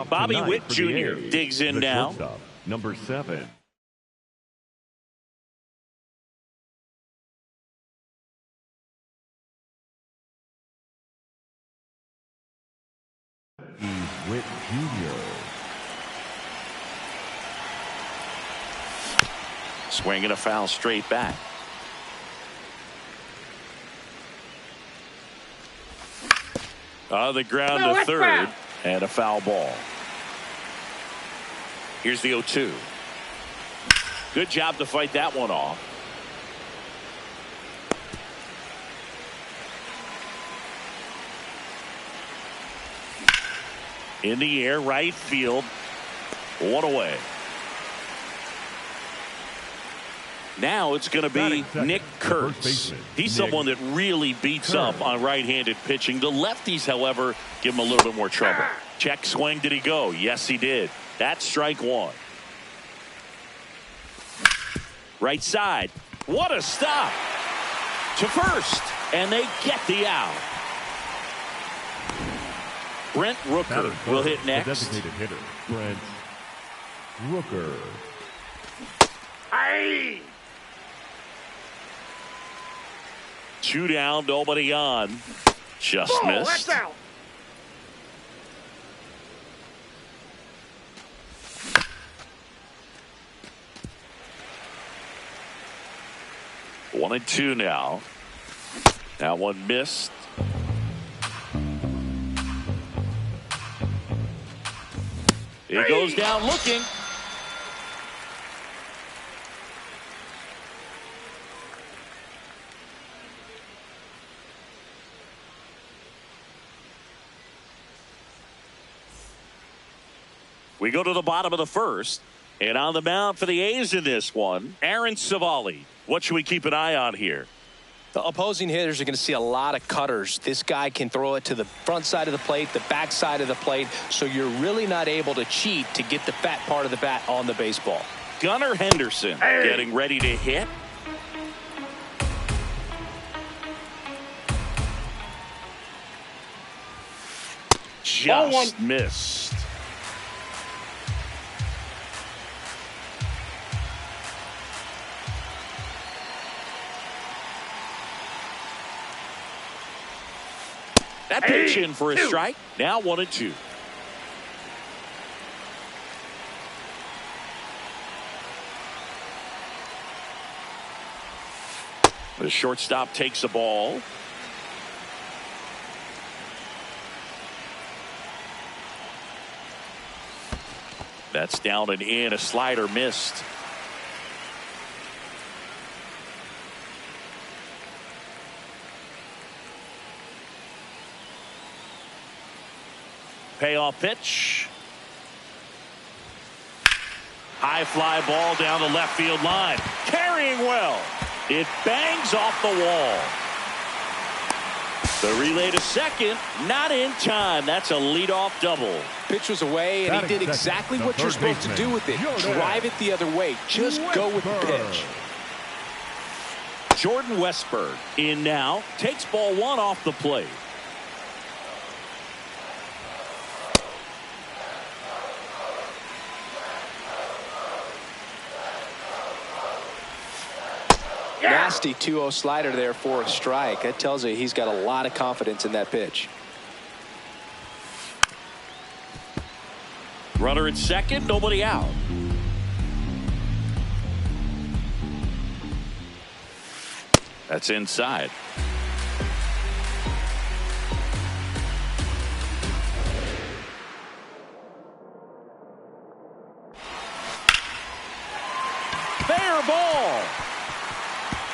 Bobby Witt Jr. digs in now. Number 7. Witt Jr. Swinging a foul straight back. On the ground to third. And a foul ball. Here's the 0-2. Good job to fight that one off. In the air, right field. One away. Now it's going to be Nick Kurtz. He's someone that really beats up on right-handed pitching. The lefties, however, give him a little bit more trouble. Check swing. Did he go? Yes, he did. That's strike one. Right side. What a stop. To first. And they get the out. Brent Rooker will hit next. Designated hitter, Brent Rooker. Aye. 2 down, nobody on. Just missed. That's out. One and two now. That one missed. He goes down looking. We go to the bottom of the first. And on the mound for the A's in this one, Aaron Savali. What should we keep an eye on here? The opposing hitters are going to see a lot of cutters. This guy can throw it to the front side of the plate, the back side of the plate, so you're really not able to cheat to get the fat part of the bat on the baseball. Gunnar Henderson getting ready to hit. Just missed. That pitch in for a strike. Now 1-2. The shortstop takes the ball. That's down and in. A slider missed. Payoff pitch. High fly ball down the left field line. Carrying well. It bangs off the wall. The relay to second. Not in time. That's a leadoff double. Pitch was away, and he did exactly what you're supposed to do with it. Drive it the other way. Just go with the pitch. Jordan Westberg in now. Takes ball one off the plate. Nasty 2-0 slider there for a strike. That tells you he's got a lot of confidence in that pitch. Runner at second, nobody out. That's inside. Fair ball.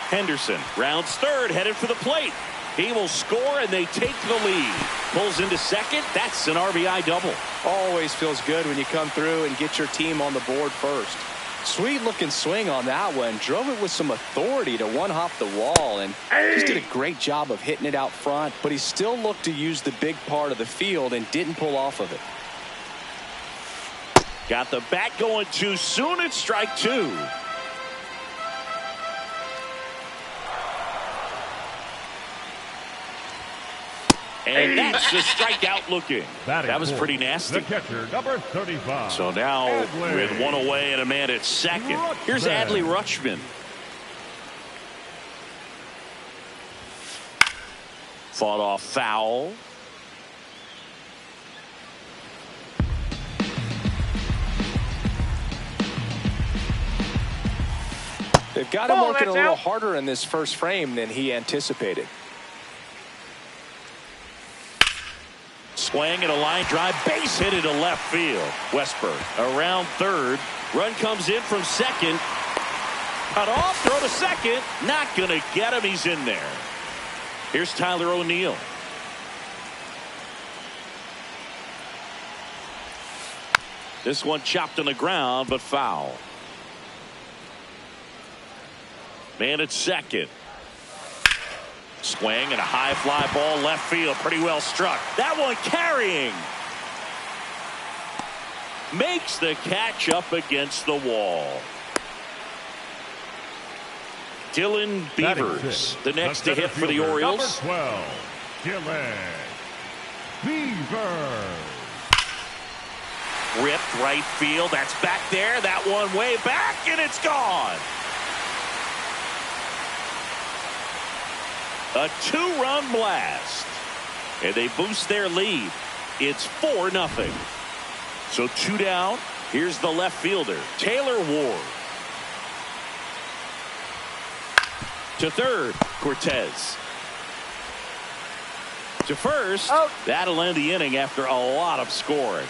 Henderson rounds third, headed for the plate. He will score, and they take the lead. Pulls into second. That's an RBI double. Always feels good when you come through and get your team on the board first. Sweet looking swing on that one. Drove it with some authority to one-hop the wall, and just did a great job of hitting it out front, but he still looked to use the big part of the field and didn't pull off of it. Got the bat going too soon. It's strike two. And that's the strikeout looking. Batting That was pretty fourth, nasty. The catcher, number 35. So now Adley with one away and a man at second. Here's Rutschman. Adley Rutschman. Fought off foul. They've got him working a little harder in this first frame than he anticipated. Swing and a line drive, base hit into left field. Westberg around third. Run comes in from second. Cut off, throw to second. Not going to get him. He's in there. Here's Tyler O'Neill. This one chopped on the ground, but foul. Man at second. Swing and a high fly ball left field. Pretty well struck. That one carrying. Makes the catch up against the wall. Dylan Beavers, the next to hit for the Orioles. Number 12, Dylan Beavers. Ripped right field. That's back there. That one way back, and it's gone. A two-run blast. And they boost their lead. It's 4-0. So 2 down. Here's the left fielder, Taylor Ward. To third, Cortez. To first. Out. That'll end the inning after a lot of scoring.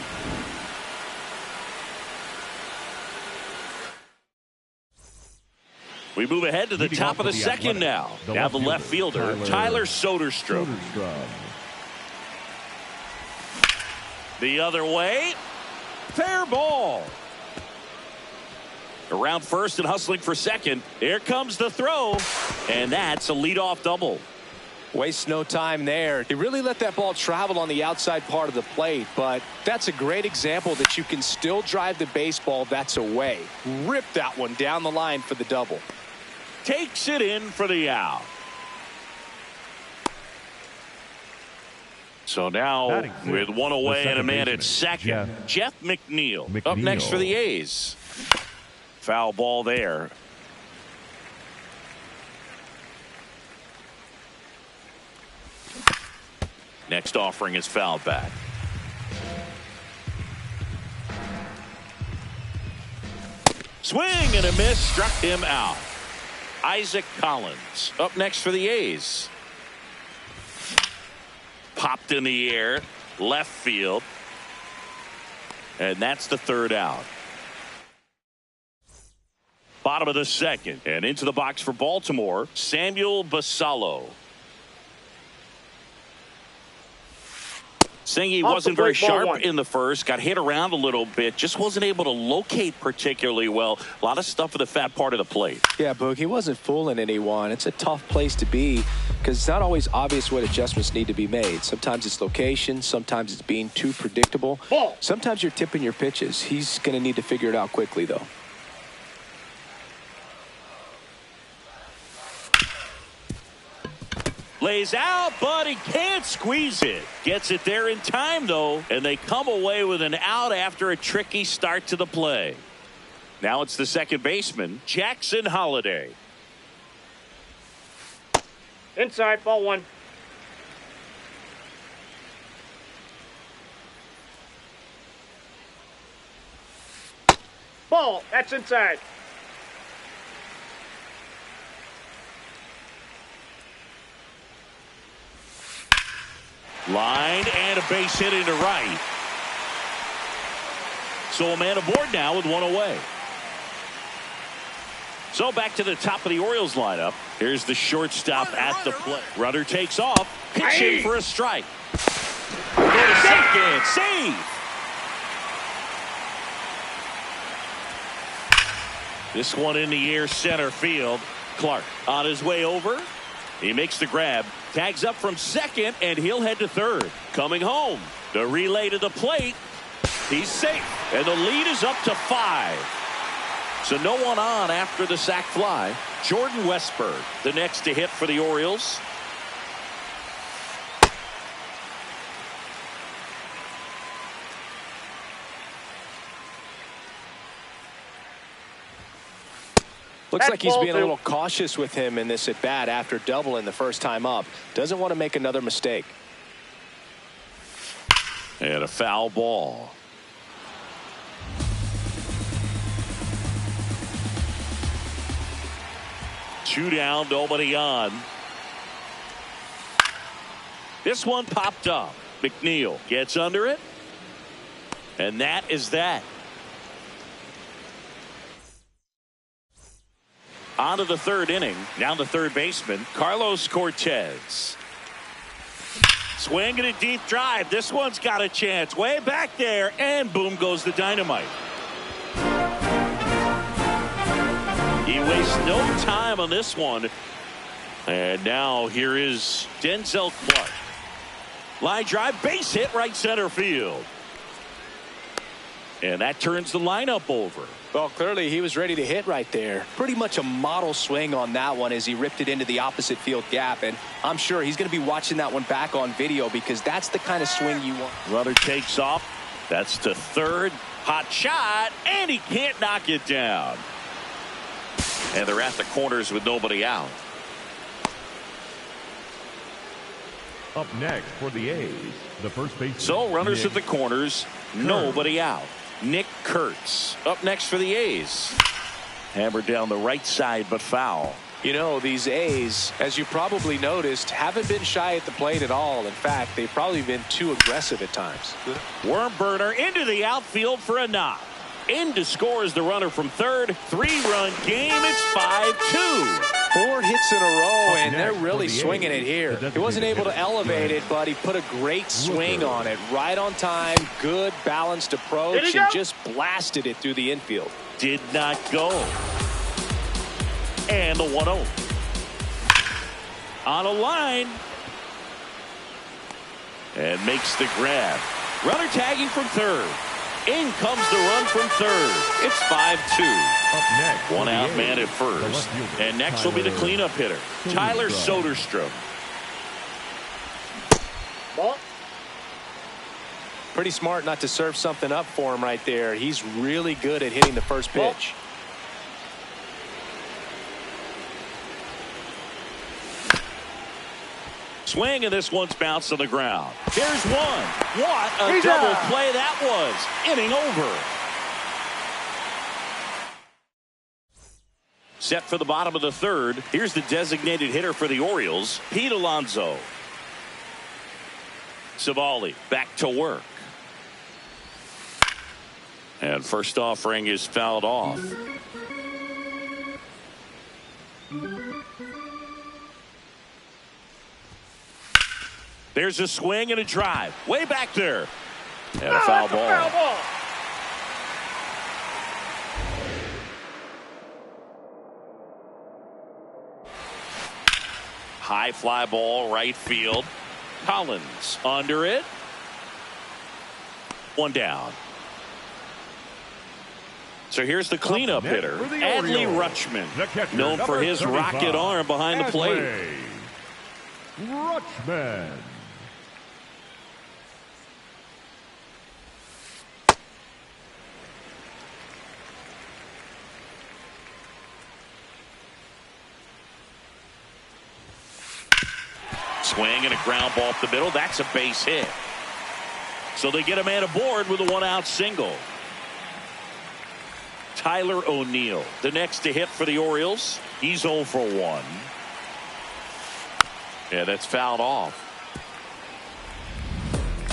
We move ahead to the Leading top off of the for the second now. Athletics, the Now left the left fielder, fielder, Tyler Soderstrom. The other way. Fair ball. Around first and hustling for second. Here comes the throw. And that's a leadoff double. Waste no time there. He really let that ball travel on the outside part of the plate, but that's a great example that you can still drive the baseball that's away. Rip that one down the line for the double. Takes it in for the out. So now with one away and a man at second, Jeff McNeil up next for the A's. Foul ball there. Next offering is fouled back. Swing and a miss, struck him out. Isaac Collins up next for the A's. Popped in the air, left field. And that's the third out. Bottom of the second, and into the box for Baltimore, Samuel Basallo. Singy wasn't very sharp in the first, got hit around a little bit, just wasn't able to locate particularly well. A lot of stuff at the fat part of the plate. Yeah, Boog, he wasn't fooling anyone. It's a tough place to be because it's not always obvious what adjustments need to be made. Sometimes it's location, sometimes it's being too predictable. Sometimes you're tipping your pitches. He's going to need to figure it out quickly, though. Lays out, but he can't squeeze it. Gets it there in time, though, and they come away with an out after a tricky start to the play. Now it's the second baseman, Jackson Holliday. Inside, ball one. Ball, that's inside. Line and a base hit into right. So a man aboard now with one away. So back to the top of the Orioles lineup. Here's the shortstop at the plate. Runner takes off. Pitching for a strike. Go to second. Save. This one in the air center field. Clark on his way over. He makes the grab. Tags up from second, and he'll head to third. Coming home. The relay to the plate. He's safe. And the lead is up to 5. So no one on after the sac fly. Jordan Westberg, the next to hit for the Orioles. Looks That's like he's ball being a two. little cautious with him in this at bat after doubling the first time up. Doesn't want to make another mistake. And a foul ball. Two down, nobody on. This one popped up. McNeil gets under it. And that is that. On to the third inning. Down to third baseman, Carlos Cortez. Swing and a deep drive. This one's got a chance. Way back there. And boom goes the dynamite. He wastes no time on this one. And now here is Denzel Clark. Line drive, base hit, right center field. And that turns the lineup over. Well, clearly he was ready to hit right there. Pretty much a model swing on that one as he ripped it into the opposite field gap. And I'm sure he's going to be watching that one back on video because that's the kind of swing you want. Runner takes off. That's to third. Hot shot. And he can't knock it down. And they're at the corners with nobody out. Up next for the A's, the first baseman. So runners Nick at the corners. Nobody out. Nick Kurtz up next for the A's. Hammered down the right side, but foul. You know, these A's, as you probably noticed, haven't been shy at the plate at all. In fact, they've probably been too aggressive at times. Worm burner into the outfield for a knock. In to score is the runner from third. 3-run game. It's 5-2. 4 hits in a row, and they're next really for the swinging A's, it here. the He wasn't able to elevate it, but he put a great swing on it. Right on time, good balanced approach, and just blasted it through the infield. Did not go. And the 1-0. On a line. And makes the grab. Runner tagging from third. In comes the run from third. It's 5-2. Up next for One the out A's, man at the first. left fielder, And next will be the cleanup hitter, Tyler Soderstrom. Ball. Pretty smart not to serve something up for him right there. He's really good at hitting the first pitch. Swing, and this one's bounced on the ground. Here's one. What a double play that was. Inning over. Set for the bottom of the third. Here's the designated hitter for the Orioles, Pete Alonso. Savali back to work. And first offering is fouled off. There's a swing and a drive. Way back there. And a foul ball. Foul ball. High fly ball, right field. Collins under it. One down. So here's the cleanup hitter, Adley Rutschman, known for his rocket arm behind the plate. Rutschman. Swing and a ground ball up the middle. That's a base hit. So they get a man aboard with a 1-out single. Tyler O'Neill, the next to hit for the Orioles. He's 0 for 1. Yeah, that's fouled off.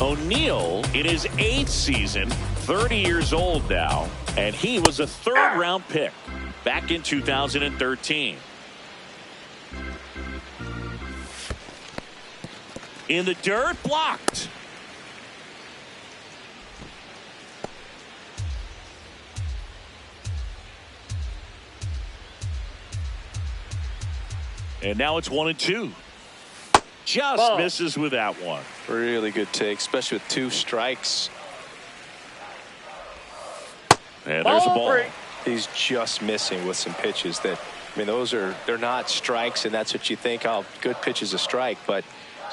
O'Neill in his 8th season, 30 years old now, and he was a 3rd-round pick back in 2013. In the dirt, blocked. And now it's 1-2. Just misses with that one. Really good take, especially with 2 strikes. And there's a ball. He's just missing with some pitches that, I mean, they're not strikes, and that's what you think. Oh, good pitch is a strike, but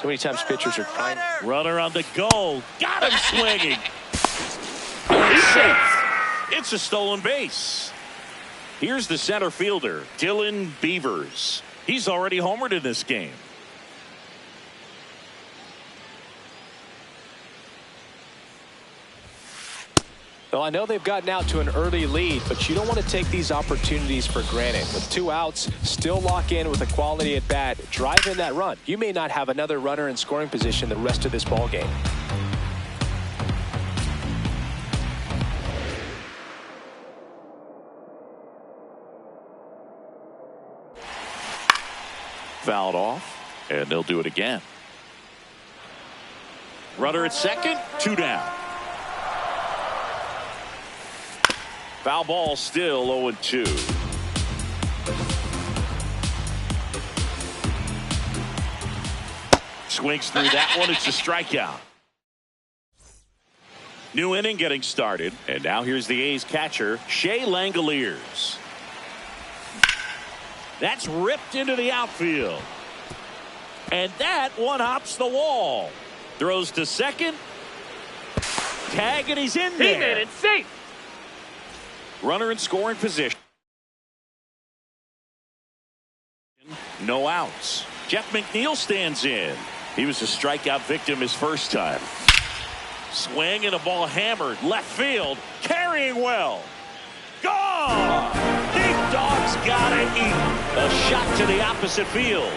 so many times pitchers are trying. Runner on the go. Got him swinging. He's safe. It's a stolen base. Here's the center fielder, Dylan Beavers. He's already homered in this game. Well, I know they've gotten out to an early lead, but you don't want to take these opportunities for granted. With 2 outs, still lock in with a quality at bat, drive in that run. You may not have another runner in scoring position the rest of this ball game. Fouled off, and they'll do it again. Runner at second, 2 down. Foul ball, still 0-2. Swings through that one. It's a strikeout. New inning getting started. And now here's the A's catcher, Shea Langoliers. That's ripped into the outfield. And that one hops the wall. Throws to second. Tag, and he's in there. He made it safe. Runner in scoring position. No outs. Jeff McNeil stands in. He was a strikeout victim his first time. Swing and a ball hammered left field. Carrying well. Gone! Big Dog's gotta eat. A shot to the opposite field.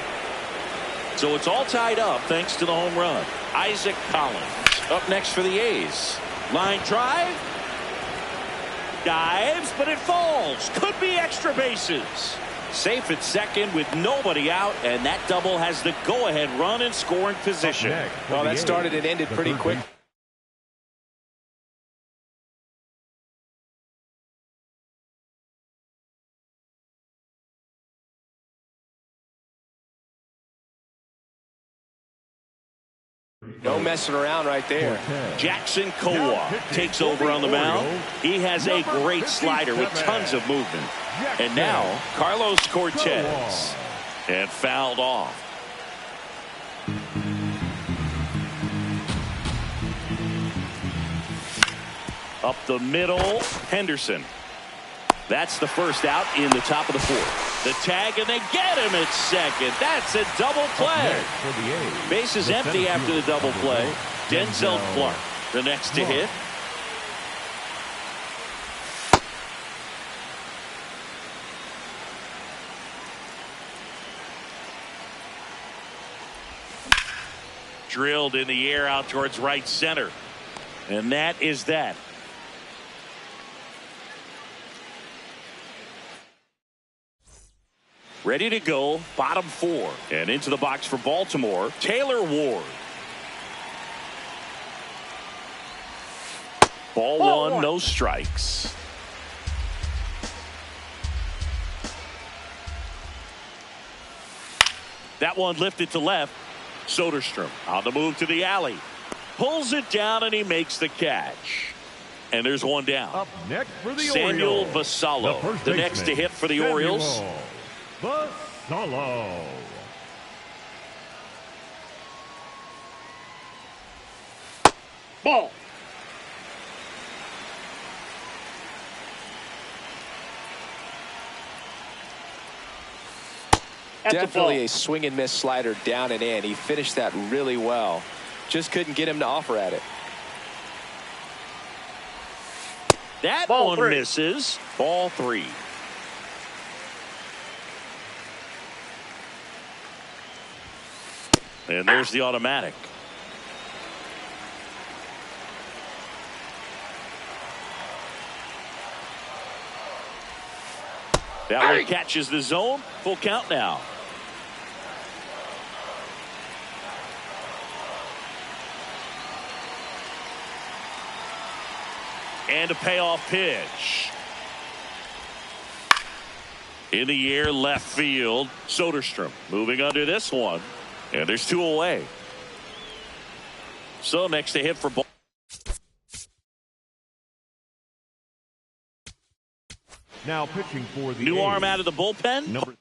So it's all tied up thanks to the home run. Isaac Collins up next for the A's. Line drive. Dives, but it falls. Could be extra bases. Safe at second with nobody out, and that double has the go-ahead run in scoring position. Well, that started and ended pretty quick. No messing around right there. Jackson Kowar takes over on the mound. He has a great slider with tons of movement. And now Carlos Cortez. And fouled off. Up the middle, Henderson. That's the first out in the top of the 4th. The tag, and they get him at second. That's a double play. Base is empty after the double play. Denzel Clark, the next to hit. Drilled in the air out towards right center. And that is that. Ready to go, bottom 4. And into the box for Baltimore, Taylor Ward. Ball one, no strikes. That one lifted to left. Soderstrom on the move to the alley. Pulls it down, and he makes the catch. And there's one down. Up next for the Samuel Orioles, Vasallo, the next to hit for the Orioles. Vasallo. Ball. Definitely a swing and miss slider down and in. He finished that really well. Just couldn't get him to offer at it. That Ball one 3. misses. Ball 3. And there's the automatic. That one catches the zone. Full count now. And a payoff pitch. In the air, left field. Soderstrom moving under this one. And there's 2 away. So next to hit for ball. Now pitching for the New A's, arm out of the bullpen. number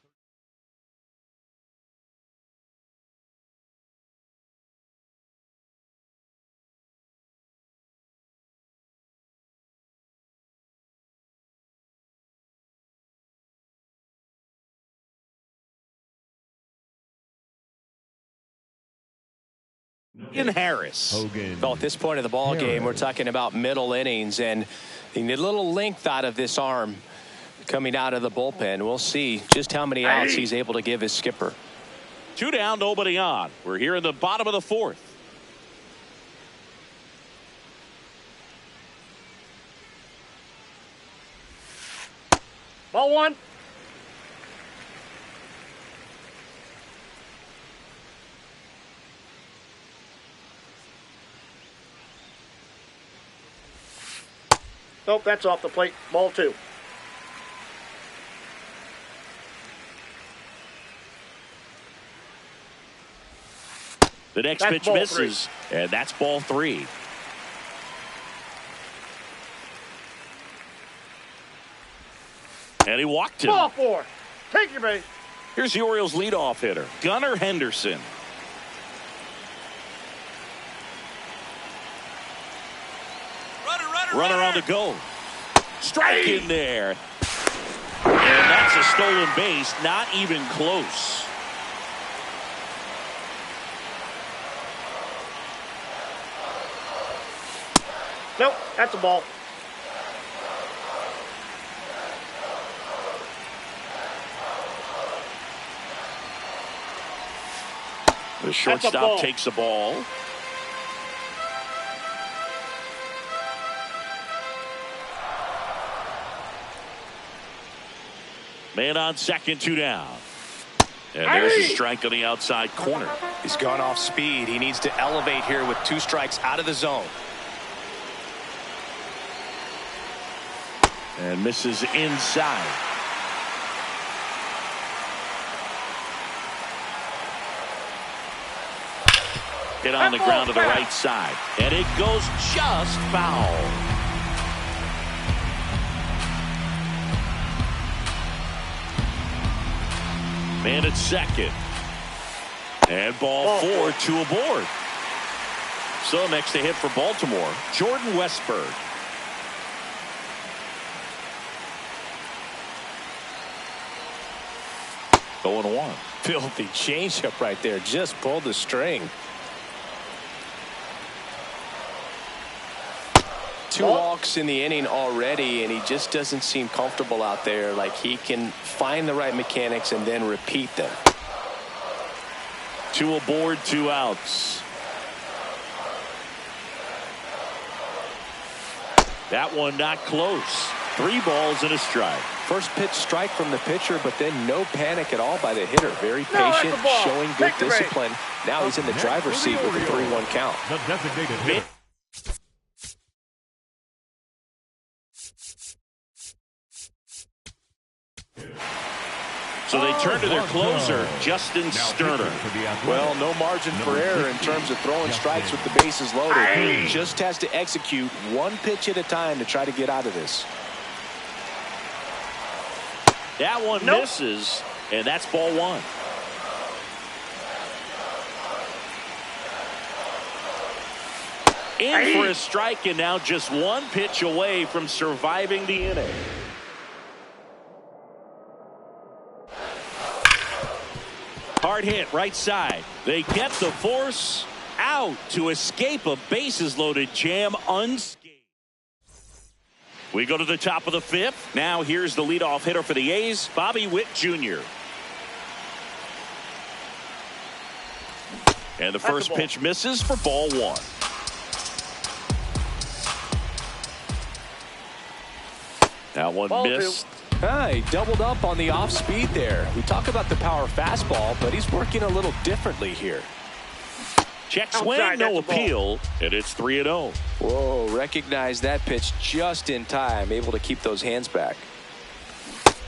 In Harris. Hogan. Well, at this point of the ball game, we're talking about middle innings, and you need a little length out of this arm coming out of the bullpen. We'll see just how many outs he's able to give his skipper. 2 down, nobody on. We're here in the bottom of the 4th. Ball 1. Nope, that's off the plate. Ball 2. The next That's pitch ball misses, and that's ball 3. And he walked him. Ball 4. Take your base. Here's the Orioles leadoff hitter, Gunnar Henderson. Runner on to go. Strike in there. And that's a stolen base, not even close. Nope, that's a ball. The shortstop takes the ball. Man on second, 2 down. And there's a strike on the outside corner. He's gone off speed. He needs to elevate here with 2 strikes out of the zone. And misses inside. Hit on the ground to the right side. And it goes just foul. Man at second. And ball 4, 2 aboard. So next to hit for Baltimore, Jordan Westburg. Going 1. Filthy changeup right there. Just pulled the string. 2 walks in the inning already, and he just doesn't seem comfortable out there. Like he can find the right mechanics and then repeat them. 2 aboard, 2 outs. That one not close. 3 balls and a strike. First pitch strike from the pitcher, but then no panic at all by the hitter. Very patient, showing good discipline. Now he's in the driver's seat with a 3-1 count. The designated hitter. So they turn to their closer, Justin Sterner. Well, no margin for error in terms of throwing strikes with the bases loaded. Just has to execute 1 pitch at a time to try to get out of this. That one misses, and that's ball 1. In for a strike, and now just 1 pitch away from surviving the inning. Hard hit right side. They get the force out to escape a bases loaded jam unscathed. We go to the top of the 5th. Now here's the leadoff hitter for the A's, Bobby Witt Jr. And the first pitch misses for ball 1. That one missed. He doubled up on the off speed there. We talk about the power fastball, but he's working a little differently here. Check swing, no appeal, and it's 3-0. Whoa, recognize that pitch just in time, able to keep those hands back.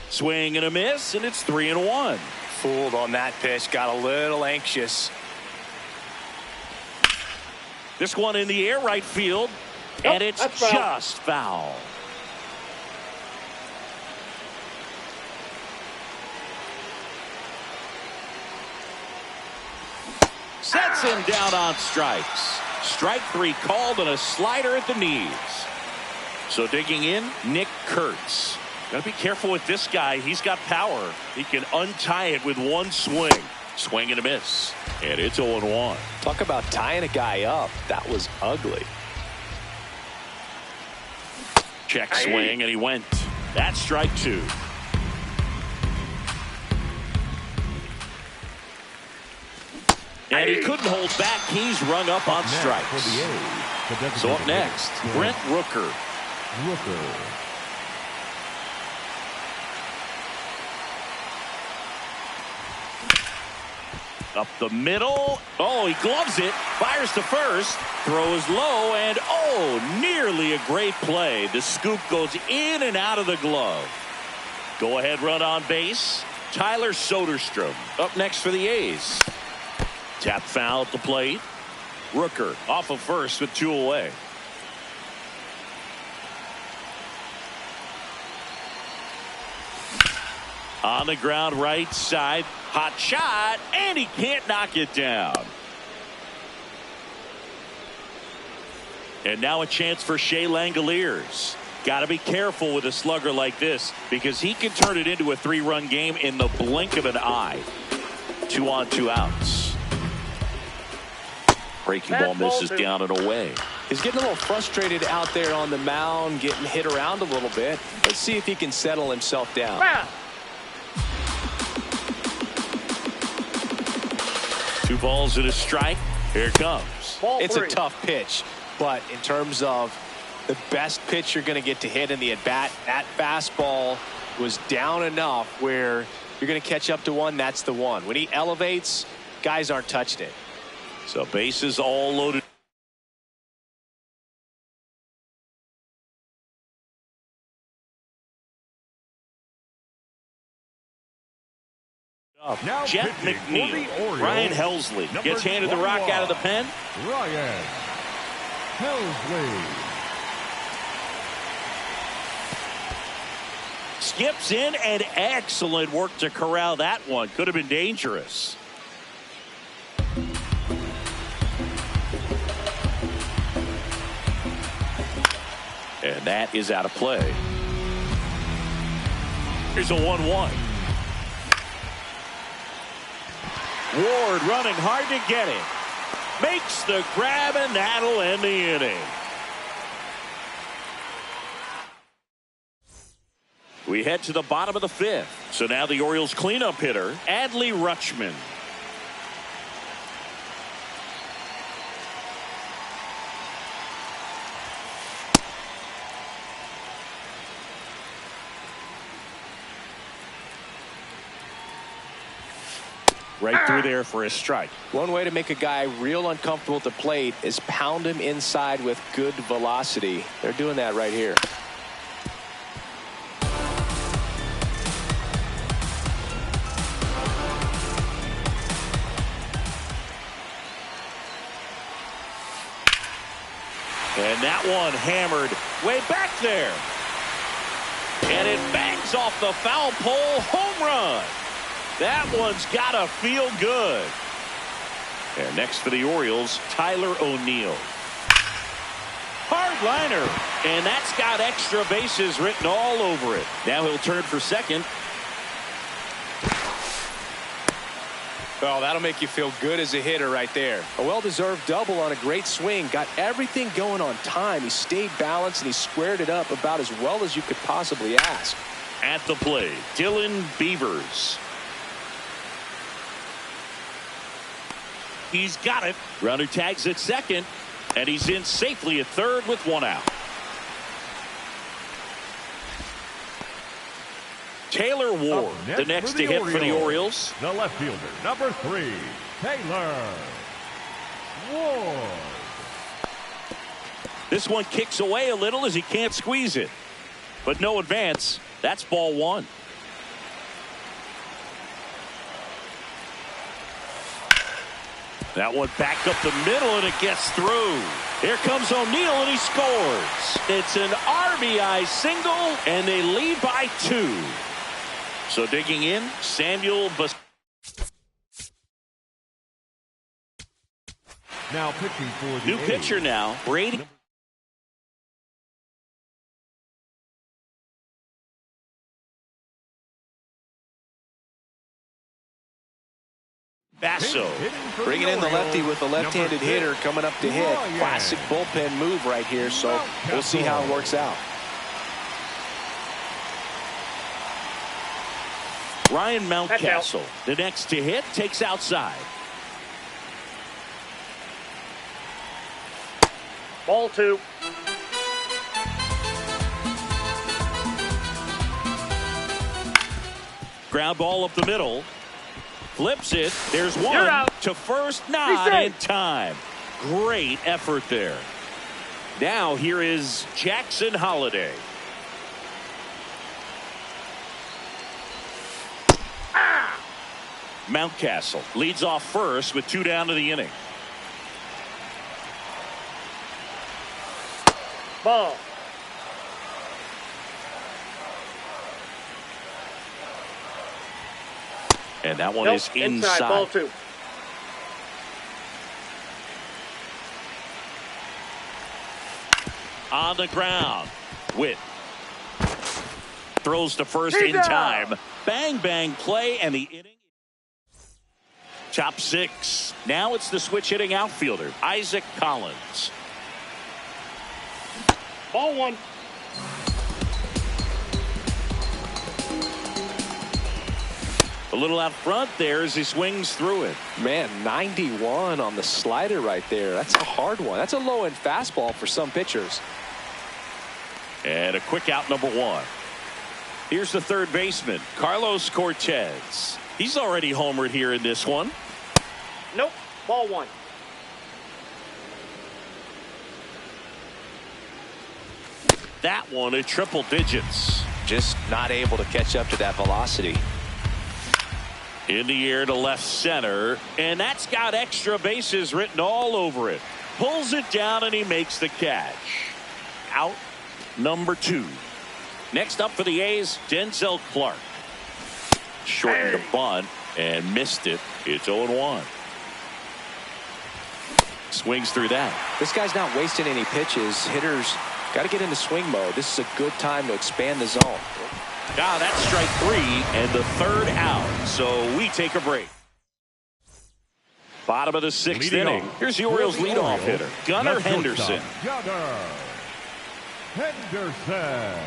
Swing and a miss, and it's 3-1. Fooled on that pitch, got a little anxious. This one in the air, right field, and it's just foul. Sets him down on strikes. Strike 3 called and a slider at the knees. So digging in, Nick Kurtz. Got to be careful with this guy. He's got power. He can untie it with 1 swing. Swing and a miss. And it's 0-1. Talk about tying a guy up. That was ugly. Check swing, and he went. That's strike 2. And he couldn't hold back. He's rung up on strikes. So up next, Brent Rooker. Up the middle. Oh, he gloves it. Fires to first. Throws low, and nearly a great play. The scoop goes in and out of the glove. Go ahead run on base. Tyler Soderstrom up next for the A's. Tap foul at the plate. Rooker off of first with 2 away. On the ground right side. Hot shot, and he can't knock it down. And now a chance for Shea Langoliers. Got to be careful with a slugger like this because he can turn it into a 3-run game in the blink of an eye. 2 on 2 outs. Breaking ball misses down and away. He's getting a little frustrated out there on the mound, getting hit around a little bit. Let's see if he can settle himself down. 2 balls and a strike. Here it comes. It's a tough pitch, but in terms of the best pitch you're going to get to hit in the at-bat, that fastball was down enough where you're going to catch up to one. That's the one. When he elevates, guys aren't touching it. So bases all loaded. Now Jeff McNeil. Ryan Helsley gets handed the rock out of the pen. Ryan Helsley. Skips in, and excellent work to corral that one. Could have been dangerous. And that is out of play. Here's a 1-1. Ward running hard to get it. Makes the grab, and that'll end the inning. We head to the bottom of the 5th. So now the Orioles cleanup hitter, Adley Rutschman. Right through there for a strike. One way to make a guy real uncomfortable at the plate is pound him inside with good velocity. They're doing that right here. And that one hammered way back there. And it bangs off the foul pole. Home run. That one's got to feel good. And next for the Orioles, Tyler O'Neill. Hard liner. And that's got extra bases written all over it. Now he'll turn for second. Oh, that'll make you feel good as a hitter right there. A well-deserved double on a great swing. Got everything going on time. He stayed balanced and he squared it up about as well as you could possibly ask. At the plate, Dylan Beavers. He's got it. Runner tags at second, and he's in safely at third with 1 out. Taylor Ward, the next to hit for the Orioles. The left fielder, number 3, Taylor Ward. This one kicks away a little as he can't squeeze it. But no advance. That's ball 1. That one back up the middle, and it gets through. Here comes O'Neill, and he scores. It's an RBI single, and they lead by 2. So digging in, Samuel Bas. Now pitching for the New pitcher now, Brady. Basso. Bringing in the lefty with the left-handed hitter coming up to hit. Classic bullpen move right here, so we'll see how it works out. Ryan Mountcastle, the next to hit, takes outside. Ball 2. Ground ball up the middle. Flips it. There's one. You're out. To first, not in time. Great effort there. Now here is Jackson Holliday. Mountcastle leads off first with 2 down to the inning. Ball. And that one is inside. Ball 2. On the ground. Witt throws to first in time. Bang, bang play, and the inning. Top 6. Now it's the switch hitting outfielder, Isaac Collins. Ball 1. A little out front there as he swings through it. Man, 91 on the slider right there. That's a hard one. That's a low-end fastball for some pitchers. And a quick out, number 1. Here's the third baseman, Carlos Cortez. He's already homered here in this one. Nope. Ball 1. That one at triple digits. Just not able to catch up to that velocity. In the air to left center, and that's got extra bases written all over it. Pulls it down and he makes the catch. Out number 2. Next up for the A's, Denzel Clark. Shortened the bunt and missed it. It's 0-1. Swings through that. This guy's not wasting any pitches. Hitters got to get into swing mode. This is a good time to expand the zone. Ah, that's strike 3 and the third out. So we take a break. Bottom of the 6th inning. Here's the Orioles leadoff hitter, Gunnar Henderson. Gunnar Henderson.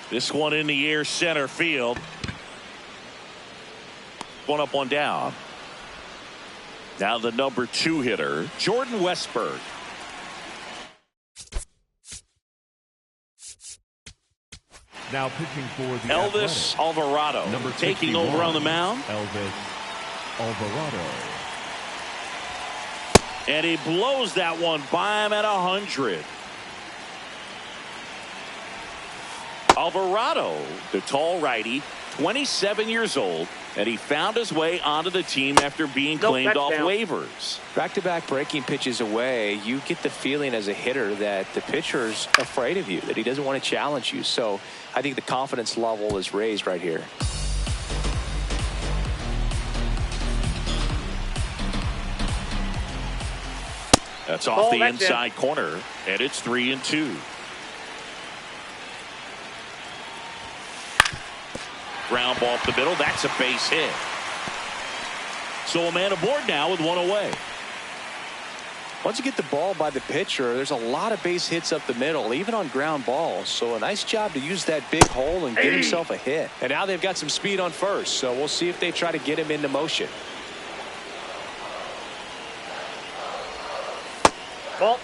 This one in the air center field. One up, one down. Now the number 2 hitter, Jordan Westburg. Now pitching for the Elvis Alvarado taking over on the mound. Elvis Alvarado. And he blows that one by him at 100. Alvarado, the tall righty, 27 years old, and he found his way onto the team after being claimed off waivers. Back-to-back breaking pitches away, you get the feeling as a hitter that the pitcher's afraid of you, that he doesn't want to challenge you. So I think the confidence level is raised right here. That's off the inside corner, and it's 3-2. Ground ball up the middle. That's a base hit. So a man aboard now with one away. Once you get the ball by the pitcher, there's a lot of base hits up the middle, even on ground balls. So a nice job to use that big hole and get himself a hit. And now they've got some speed on first, so we'll see if they try to get him into motion. Ball.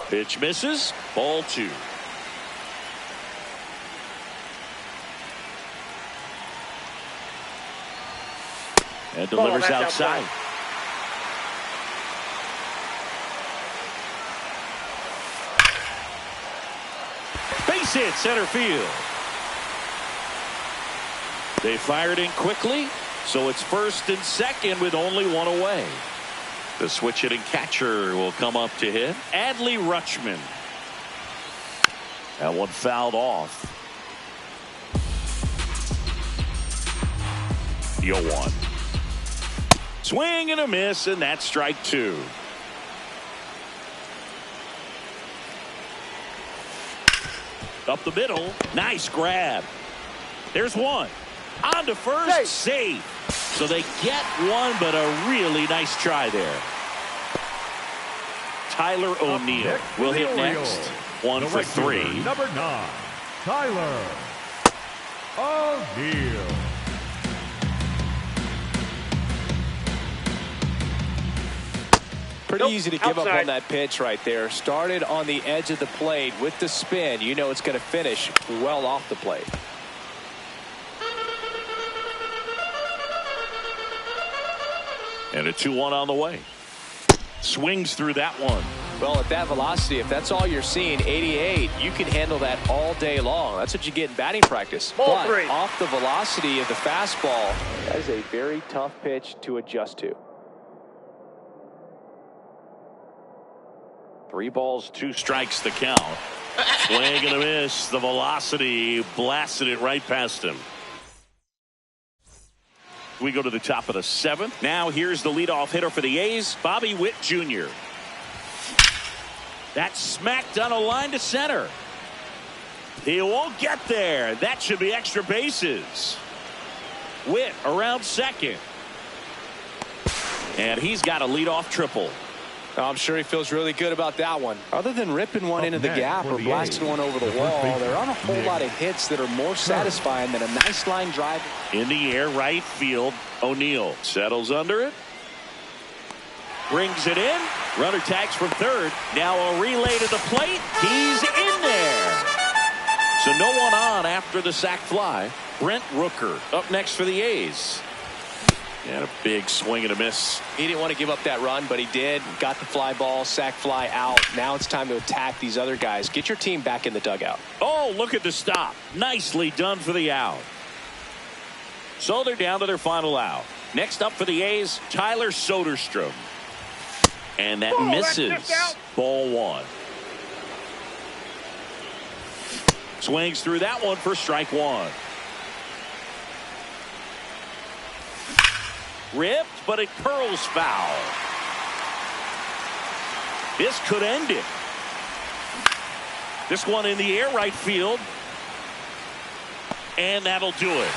Pitch misses. Ball 2. And delivers outside. Base hit center field. They fired in quickly, so it's first and second with only one away. The switch hitting catcher will come up to hit. Adley Rutschman. That one fouled off. 0-1. Swing and a miss, and that's strike 2. Up the middle. Nice grab. There's one. On to first. Safe. So they get one, but a really nice try there. Tyler O'Neill will hit next. 1 for 3. Number 9, Tyler O'Neill. Pretty easy to give up on that pitch right there. Started on the edge of the plate with the spin. You know it's going to finish well off the plate. And a 2-1 on the way. Swings through that one. Well, at that velocity, if that's all you're seeing, 88, you can handle that all day long. That's what you get in batting practice. Ball but 3. Off the velocity of the fastball, that is a very tough pitch to adjust to. 3 balls, 2 strikes the count. Swing and a miss. The velocity blasted it right past him. We go to the top of the 7th. Now here's the leadoff hitter for the A's, Bobby Witt Jr. That's smacked on a line to center. He won't get there. That should be extra bases. Witt around second. And he's got a leadoff triple. I'm sure he feels really good about that one. Other than ripping one into the gap or blasting one over the wall, there aren't a whole lot of hits that are more satisfying than a nice line drive. In the air, right field. O'Neill settles under it. Brings it in. Runner tags from third. Now a relay to the plate. He's in there. So no one on after the sac fly. Brent Rooker up next for the A's. And a big swing and a miss. He didn't want to give up that run, but he did. Got the fly ball, sac fly out. Now it's time to attack these other guys. Get your team back in the dugout. Oh, look at the stop. Nicely done for the out. So they're down to their final out. Next up for the A's, Tyler Soderstrom. And that misses. Ball 1. Swings through that one for strike 1. Ripped, but it curls foul. This could end it. This one in the air, right field. And that'll do it.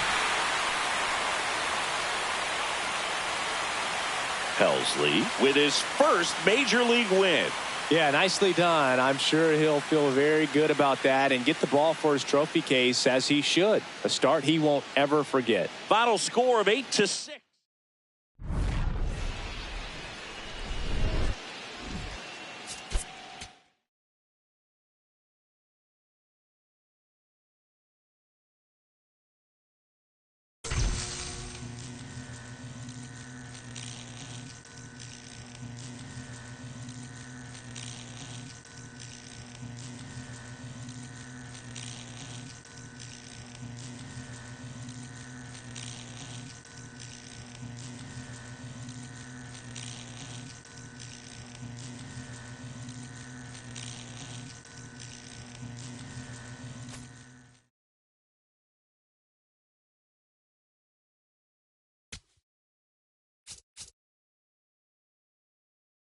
Helsley with his first major league win. Yeah, nicely done. I'm sure he'll feel very good about that and get the ball for his trophy case, as he should. A start he won't ever forget. Final score of 8-6.